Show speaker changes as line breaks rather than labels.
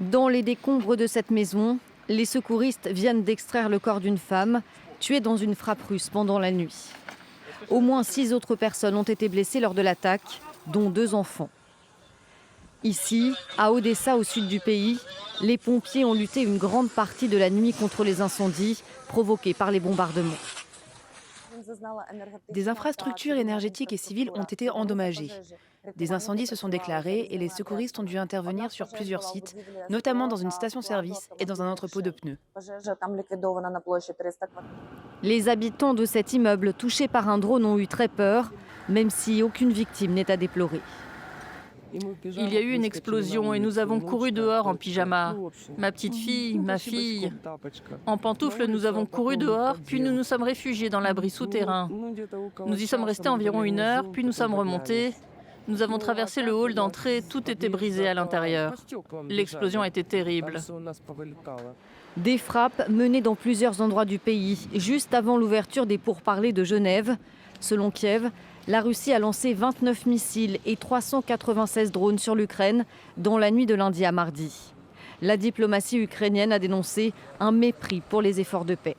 Dans les décombres de cette maison, les secouristes viennent d'extraire le corps d'une femme tuée dans une frappe russe pendant la nuit. Au moins 6 autres personnes ont été blessées lors de l'attaque, dont 2 enfants. Ici, à Odessa, au sud du pays, les pompiers ont lutté une grande partie de la nuit contre les incendies provoqués par les bombardements.
Des infrastructures énergétiques et civiles ont été endommagées. Des incendies se sont déclarés et les secouristes ont dû intervenir sur plusieurs sites, notamment dans une station-service et dans un entrepôt de pneus.
Les habitants de cet immeuble touché par un drone ont eu très peur, même si aucune victime n'est à déplorer.
Il y a eu une explosion et nous avons couru dehors en pyjama. Ma petite fille, ma fille. En pantoufles, nous avons couru dehors, puis nous nous sommes réfugiés dans l'abri souterrain. Nous y sommes restés environ 1 heure, puis nous sommes remontés. Nous avons traversé le hall d'entrée, tout était brisé à l'intérieur. L'explosion était terrible.
Des frappes menées dans plusieurs endroits du pays, juste avant l'ouverture des pourparlers de Genève. Selon Kiev, la Russie a lancé 29 missiles et 396 drones sur l'Ukraine dans la nuit de lundi à mardi. La diplomatie ukrainienne a dénoncé un mépris pour les efforts de paix.